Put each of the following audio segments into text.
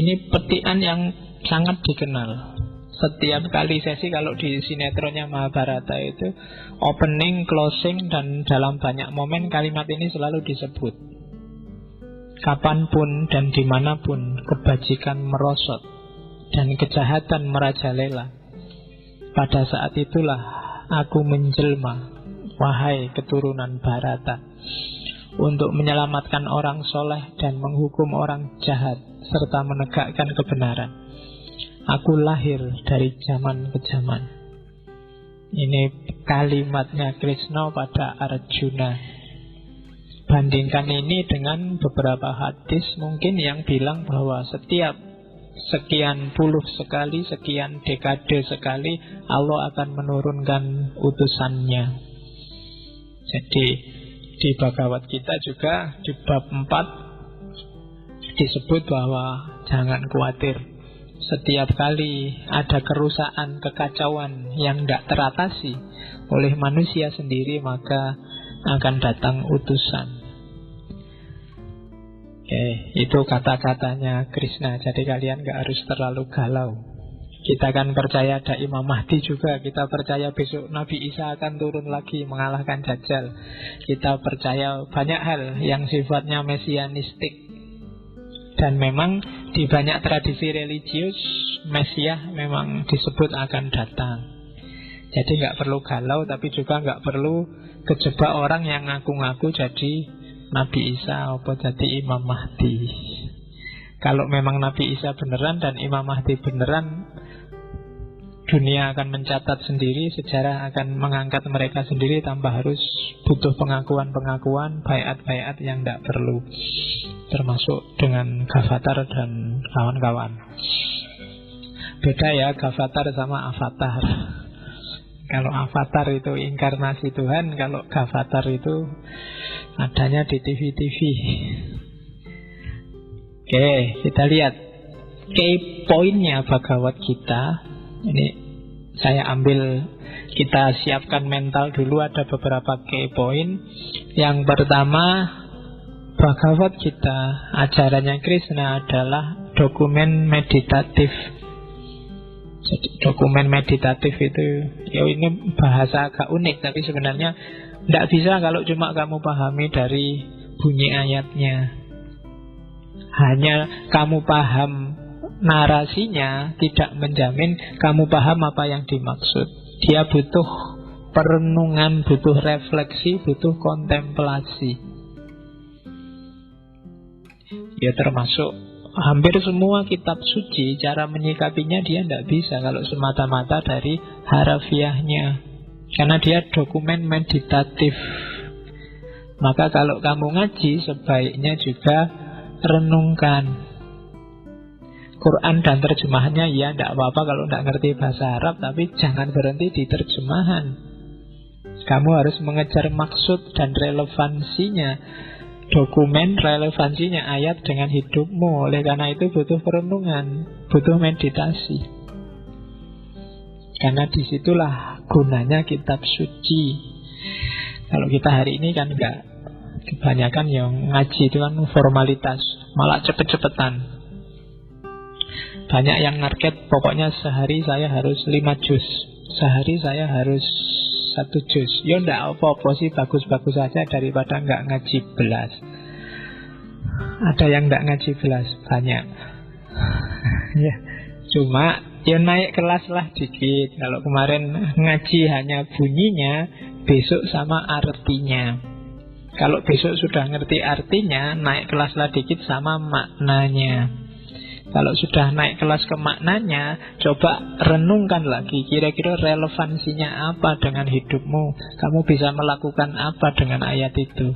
Ini petikan yang sangat dikenal. Setiap kali sesi kalau di sinetronnya Mahabharata itu opening, closing, dan dalam banyak momen kalimat ini selalu disebut. Kapanpun dan dimanapun kebajikan merosot dan kejahatan merajalela, pada saat itulah aku menjelma, wahai keturunan Bharata, untuk menyelamatkan orang soleh dan menghukum orang jahat serta menegakkan kebenaran. Aku lahir dari zaman ke zaman. Ini kalimatnya Krishna pada Arjuna. Bandingkan ini dengan beberapa hadis mungkin yang bilang bahwa setiap sekian puluh sekali, sekian dekade sekali Allah akan menurunkan utusannya. Jadi di Bhagavad Gita juga di bab 4 disebut bahwa jangan khawatir. Setiap kali ada kerusakan, kekacauan yang tidak teratasi oleh manusia sendiri, maka akan datang utusan. Oke, itu kata-katanya Krishna. Jadi kalian gak harus terlalu galau. Kita kan percaya ada Imam Mahdi juga. Kita percaya besok Nabi Isa akan turun lagi mengalahkan Dajjal. Kita percaya banyak hal yang sifatnya mesianistik. Dan memang di banyak tradisi religius Mesias memang disebut akan datang. Jadi gak perlu galau, tapi juga gak perlu kejebak orang yang ngaku-ngaku jadi Nabi Isa atau jadi Imam Mahdi. Kalau memang Nabi Isa beneran dan Imam Mahdi beneran, dunia akan mencatat sendiri, sejarah akan mengangkat mereka sendiri tanpa harus butuh pengakuan-pengakuan, baiat-baiat yang tidak perlu. Termasuk dengan Gavatar dan kawan-kawan. Beda ya Gavatar sama Avatar. Kalau Avatar itu inkarnasi Tuhan, kalau Gavatar itu adanya di TV-TV. Oke, kita lihat key pointnya Bhagavad Gita. Ini saya ambil, kita siapkan mental dulu, ada beberapa key point. Yang pertama, Bhagavad Gita, ajarannya Krishna adalah dokumen meditatif. Jadi dokumen meditatif itu, ya ini bahasa agak unik, tapi sebenarnya tidak bisa kalau cuma kamu pahami dari bunyi ayatnya. Hanya kamu paham narasinya tidak menjamin kamu paham apa yang dimaksud. Dia butuh perenungan, butuh refleksi, butuh kontemplasi. Ya termasuk hampir semua kitab suci, cara menyikapinya dia tidak bisa kalau semata-mata dari harafiahnya, karena dia dokumen meditatif. Maka kalau kamu ngaji, sebaiknya juga renungkan Quran dan terjemahannya. Ya tidak apa-apa kalau tidak ngerti bahasa Arab, tapi jangan berhenti di terjemahan. Kamu harus mengejar maksud dan relevansinya, dokumen relevansinya ayat dengan hidupmu. Oleh karena itu butuh perenungan, butuh meditasi. Karena disitulah gunanya kitab suci. Kalau kita hari ini kan enggak, kebanyakan yang ngaji itu kan formalitas, malah cepet-cepetan. Banyak yang target, pokoknya sehari saya harus 5 juz, sehari saya harus 1 juz. Ya enggak apa-apa sih, bagus-bagus saja daripada enggak ngaji belas. Ada yang enggak ngaji belas, banyak. Ya, cuma ya naik kelas lah dikit. Kalau kemarin ngaji hanya bunyinya, besok sama artinya. Kalau besok sudah ngerti artinya, naik kelas lah dikit sama maknanya. Kalau sudah naik kelas ke maknanya, coba renungkan lagi, kira-kira relevansinya apa dengan hidupmu. Kamu bisa melakukan apa dengan ayat itu.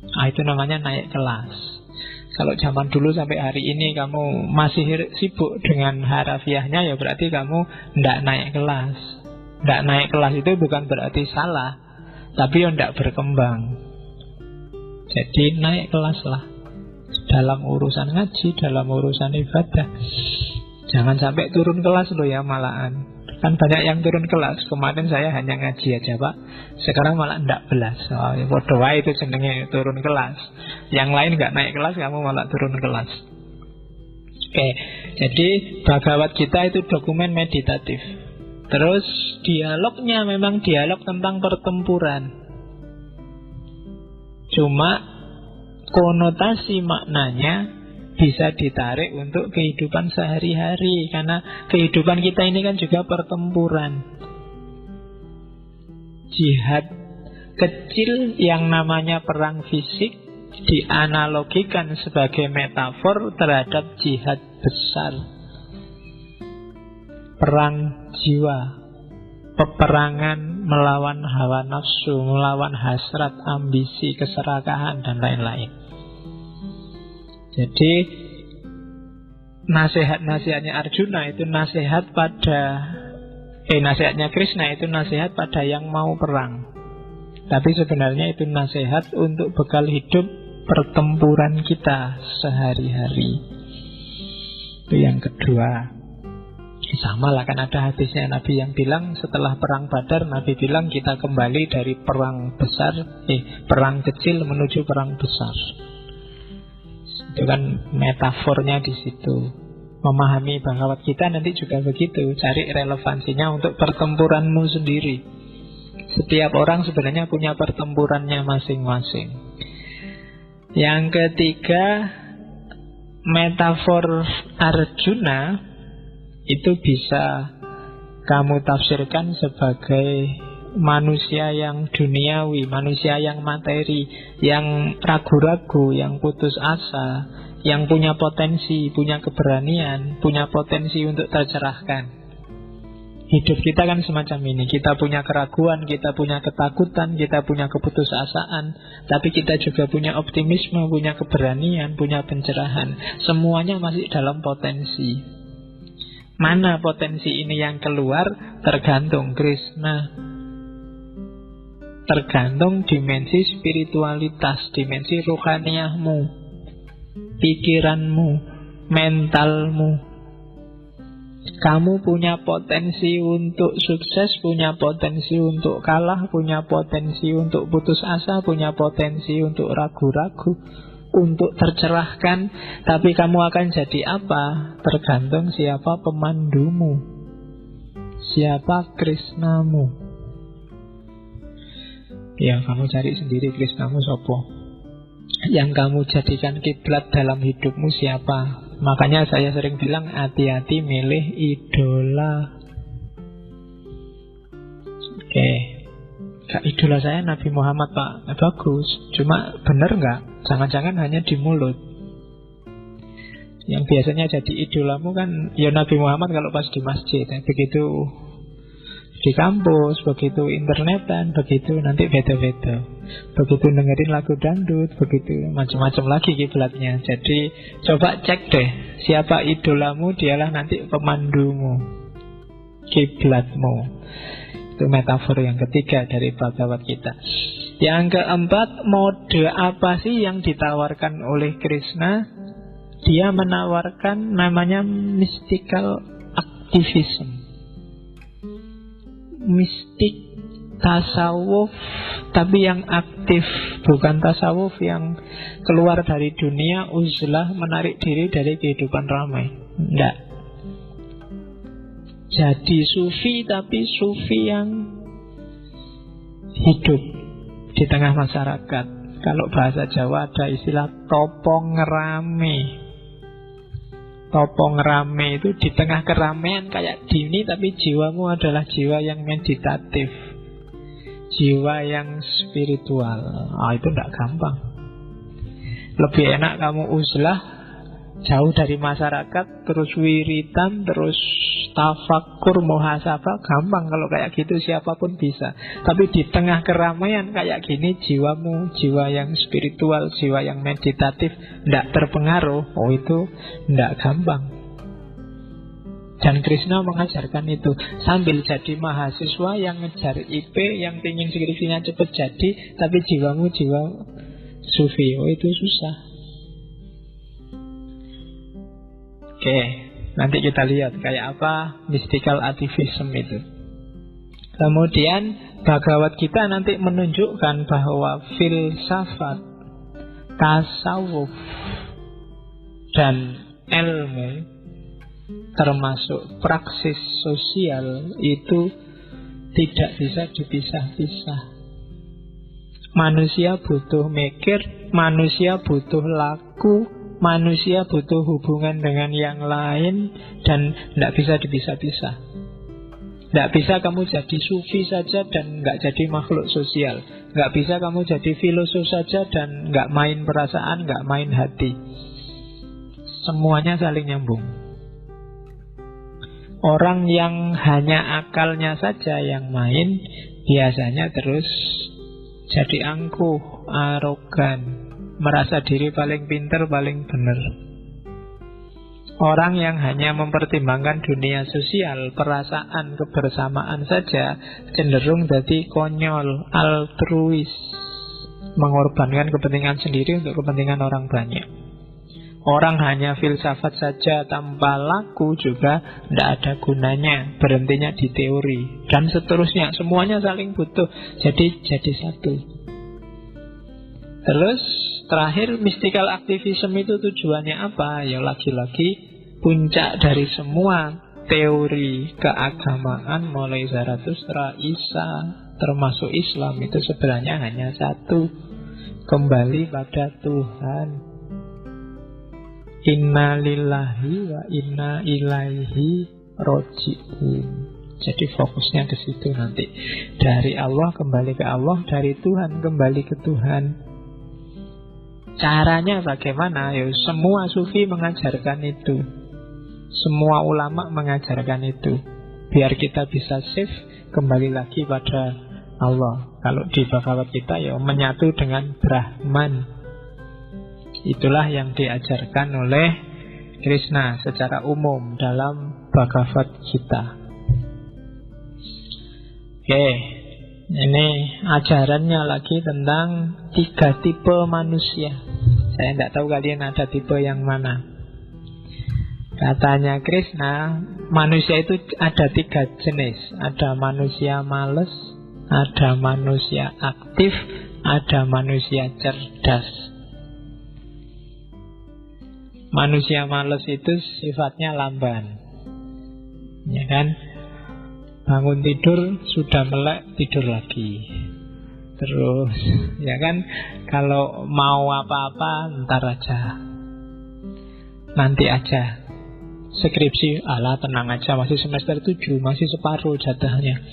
Nah, itu namanya naik kelas. Kalau zaman dulu sampai hari ini kamu masih sibuk dengan harafiahnya, ya berarti kamu tidak naik kelas. Tidak naik kelas itu bukan berarti salah, tapi ya tidak berkembang. Jadi naik kelas lah dalam urusan ngaji, dalam urusan ibadah. Jangan sampai turun kelas loh ya malahan. Kan banyak yang turun kelas. Kemarin saya hanya ngaji aja Pak, sekarang malah ndak belas. Oh, ya bodoh wae itu jenenge turun kelas. Yang lain nggak naik kelas, kamu malah turun kelas. Oke, jadi Bhagavad Gita itu dokumen meditatif. Terus dialognya memang dialog tentang pertempuran. Cuma konotasi maknanya bisa ditarik untuk kehidupan sehari-hari. Karena kehidupan kita ini kan juga pertempuran. Jihad kecil yang namanya perang fisik dianalogikan sebagai metafor terhadap jihad besar, perang jiwa, peperangan melawan hawa nafsu, melawan hasrat, ambisi, keserakahan, dan lain-lain. Jadi nasihat-nasihatnya Arjuna itu nasihatnya Krishna itu nasihat pada yang mau perang. Tapi sebenarnya itu nasihat untuk bekal hidup pertempuran kita sehari-hari. Itu yang kedua. Sama lah, kan ada hadisnya Nabi yang bilang setelah perang Badar, Nabi bilang kita kembali dari perang kecil menuju perang besar. Itu kan metafornya di situ. Memahami Bhagavad Gita nanti juga begitu. Cari relevansinya untuk pertempuranmu sendiri. Setiap orang sebenarnya punya pertempurannya masing-masing. Yang ketiga, metafor Arjuna itu bisa kamu tafsirkan sebagai manusia yang duniawi, manusia yang materi, yang ragu-ragu, yang putus asa, yang punya potensi, punya keberanian, punya potensi untuk tercerahkan. Hidup kita kan semacam ini. Kita punya keraguan, kita punya ketakutan, kita punya keputusasaan, tapi kita juga punya optimisme, punya keberanian, punya pencerahan. Semuanya masih dalam potensi. Mana potensi ini yang keluar tergantung Krishna, tergantung dimensi spiritualitas, dimensi rohaniyahmu, pikiranmu, mentalmu. Kamu punya potensi untuk sukses, punya potensi untuk kalah, punya potensi untuk putus asa, punya potensi untuk ragu-ragu, untuk tercerahkan. Tapi kamu akan jadi apa? Tergantung siapa pemandumu, siapa Krishnamu. Ya, kamu cari sendiri Krishnamu sopo. Yang kamu jadikan kiblat dalam hidupmu siapa? Makanya saya sering bilang hati-hati milih idola. Oke, idola saya Nabi Muhammad Pak, bagus. Cuma benar nggak? Jangan-jangan hanya di mulut. Yang biasanya jadi idolamu kan ya Nabi Muhammad kalau pas di masjid. Begitu di kampus, begitu internetan, begitu nanti beda-beda. Begitu dengerin lagu dangdut, begitu macam-macam lagi kiblatnya. Jadi coba cek deh, siapa idolamu, dialah nanti pemandumu, kiblatmu. Itu metafor yang ketiga dari Bhagavad Gita. Yang keempat, mode apa sih yang ditawarkan oleh Krishna? Dia menawarkan namanya mystical activism. Mistik tasawuf, tapi yang aktif, bukan tasawuf yang keluar dari dunia uzlah, menarik diri dari kehidupan ramai. Enggak. Jadi sufi, tapi sufi yang hidup di tengah masyarakat. Kalau bahasa Jawa ada istilah topong rame. Topong rame itu di tengah keramaian kayak gini, tapi jiwamu adalah jiwa yang meditatif, jiwa yang spiritual. Itu tidak gampang. Lebih enak kamu uzlah, jauh dari masyarakat, terus wiritan, terus tafakur, muhasabah. Gampang kalau kayak gitu, siapapun bisa. Tapi di tengah keramaian kayak gini, jiwamu, jiwa yang spiritual, jiwa yang meditatif, tidak terpengaruh. Itu tidak gampang. Dan Krishna mengajarkan itu. Sambil jadi mahasiswa yang ngejar IP, yang ingin skripsinya cepat jadi, tapi jiwamu jiwa sufi. Itu susah. Oke, nanti kita lihat kayak apa mystical activism itu. Kemudian Bhagavad Gita nanti menunjukkan bahwa filsafat, tasawuf, dan ilmu, termasuk praksis sosial, itu tidak bisa dipisah-pisah. Manusia butuh mikir, manusia butuh laku, manusia butuh hubungan dengan yang lain, dan tidak bisa dipisah-pisah. Tidak bisa kamu jadi sufi saja dan nggak jadi makhluk sosial. Nggak bisa kamu jadi filosof saja dan nggak main perasaan, nggak main hati. Semuanya saling nyambung. Orang yang hanya akalnya saja yang main, biasanya terus jadi angkuh, arogan, merasa diri paling pinter, paling benar. Orang yang hanya mempertimbangkan dunia sosial, perasaan, kebersamaan saja, cenderung jadi konyol, altruis, mengorbankan kepentingan sendiri untuk kepentingan orang banyak. Orang hanya filsafat saja tanpa laku juga tidak ada gunanya, berhentinya di teori, dan seterusnya. Semuanya saling butuh, jadi satu. Terus terakhir, mystical activism itu tujuannya apa? Ya lagi-lagi puncak dari semua teori keagamaan mulai Zarathustra, Isa, termasuk Islam, itu sebenarnya hanya satu: kembali pada Tuhan. Inna lillahi wa inna ilaihi roji'un. Jadi fokusnya ke situ nanti. Dari Allah kembali ke Allah, dari Tuhan kembali ke Tuhan. Caranya bagaimana? Ya, semua sufi mengajarkan itu. Semua ulama mengajarkan itu. Biar kita bisa safe, kembali lagi pada Allah. Kalau di Bhagavad Gita ya menyatu dengan Brahman. Itulah yang diajarkan oleh Krishna secara umum dalam Bhagavad Gita. Oke, ini ajarannya lagi tentang 3 tipe manusia. Saya tidak tahu kalian ada tipe yang mana. Katanya Krishna, manusia itu ada 3 jenis. Ada manusia malas, ada manusia aktif, ada manusia cerdas. Manusia malas itu sifatnya lamban, ya kan? Bangun tidur sudah melek, tidur lagi. Terus, ya kan? Kalau mau apa-apa, ntar aja, nanti aja. Skripsi, alah tenang aja, masih semester 7, masih separuh jatahnya.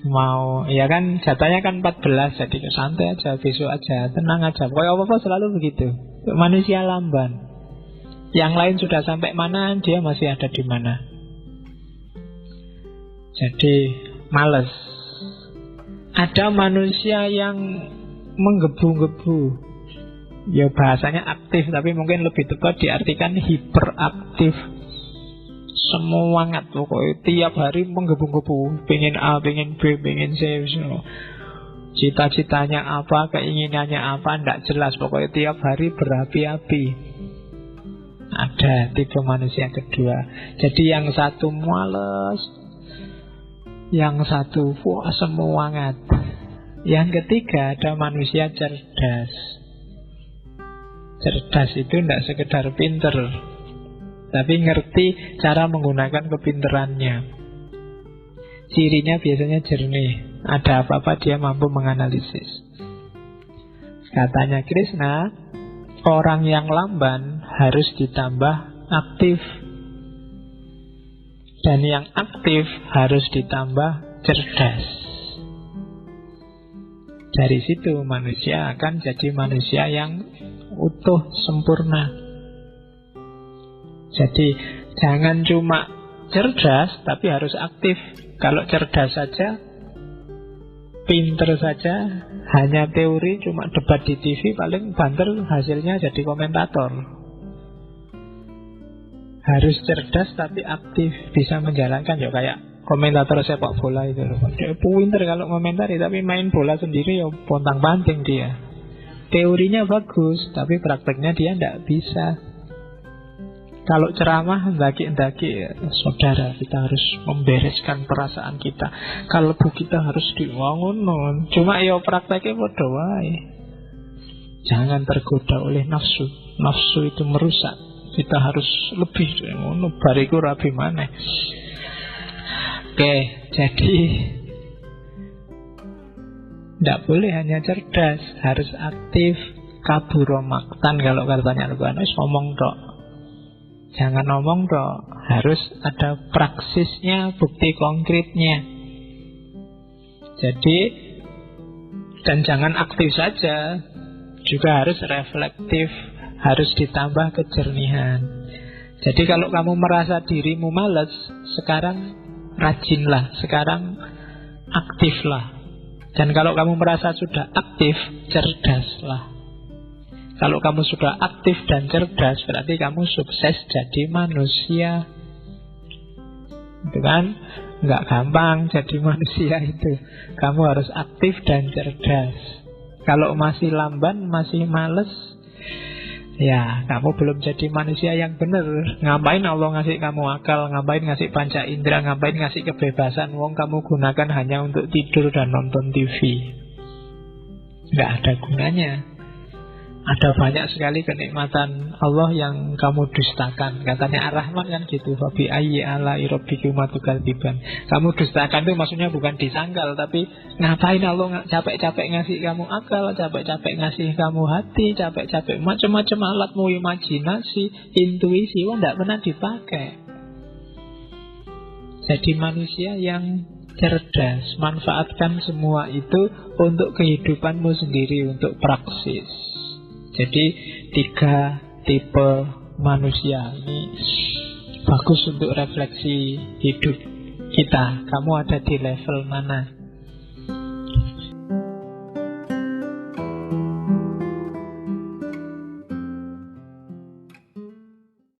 Mau, ya kan, jatahnya kan 14, jadi santai aja, besok aja, tenang aja. Pokoknya apa-apa selalu begitu. Manusia lamban. Yang lain sudah sampai mana, dia masih ada di mana. Jadi males. Ada manusia yang menggebu-gebu. Ya bahasanya aktif, tapi mungkin lebih tepat diartikan hiperaktif. Semangat pokoknya, tiap hari menggebu-gebu, pengen A, pengen B, pengen C. Cita-citanya apa, keinginannya apa, tidak jelas. Pokoknya tiap hari berapi-api. Ada tipe manusia kedua. Jadi yang satu males, yang satu wah semangat. Yang ketiga ada manusia cerdas. Cerdas itu tidak sekedar pinter, tapi ngerti cara menggunakan kepinterannya. Cirinya biasanya jernih. Ada apa-apa dia mampu menganalisis. Katanya Krishna, orang yang lamban harus ditambah aktif, dan yang aktif harus ditambah cerdas. Dari situ manusia akan jadi manusia yang utuh, sempurna. Jadi jangan cuma cerdas, tapi harus aktif. Kalau cerdas saja, pinter saja, hanya teori, cuma debat di TV, paling banter hasilnya jadi komentator. Harus cerdas tapi aktif, bisa menjalankan, ya kayak komentator sepak bola itu. Dia pinter kalau komentari, tapi main bola sendiri ya pontang-panting dia. Teorinya bagus, tapi prakteknya dia tidak bisa. Kalau ceramah ndaki-ndaki, saudara, kita harus membereskan perasaan kita. Kalbu kita harus diwangun. Cuma ya prakteknya bodoh wae. Jangan tergoda oleh nafsu. Nafsu itu merusak. kita harus lebih ngono, bariku rabi maneh. Oke, jadi tidak boleh hanya cerdas, harus aktif. Kaburo maktan kalau katanya Al-Quran, ngomong tok. Jangan ngomong tok, harus ada praksisnya, bukti konkretnya. Jadi, dan jangan aktif saja, juga harus reflektif, harus ditambah kejernihan. Jadi kalau kamu merasa dirimu malas, sekarang rajinlah, sekarang aktiflah. Dan kalau kamu merasa sudah aktif, cerdaslah. Kalau kamu sudah aktif dan cerdas, berarti kamu sukses jadi manusia. Itu kan nggak gampang jadi manusia itu. Kamu harus aktif dan cerdas. Kalau masih lamban, masih males, ya kamu belum jadi manusia yang benar. Ngapain Allah ngasih kamu akal, ngapain ngasih panca indera, ngapain ngasih kebebasan, wong kamu gunakan hanya untuk tidur dan nonton TV. Nggak ada gunanya. Ada banyak sekali kenikmatan Allah yang kamu dustakan. Katanya Ar-Rahman kan gitu, Fabi ayyi ala'i rabbikuma tukadziban. Kamu dustakan itu maksudnya bukan disangkal, tapi ngapain Allah capek-capek ngasih kamu akal, capek-capek ngasih kamu hati, capek-capek macam-macam alatmu, imajinasi, intuisi, wah tidak pernah dipakai. Jadi manusia yang cerdas, manfaatkan semua itu untuk kehidupanmu sendiri, untuk praksis. Jadi 3 tipe manusia ini bagus untuk refleksi hidup kita. Kamu ada di level mana?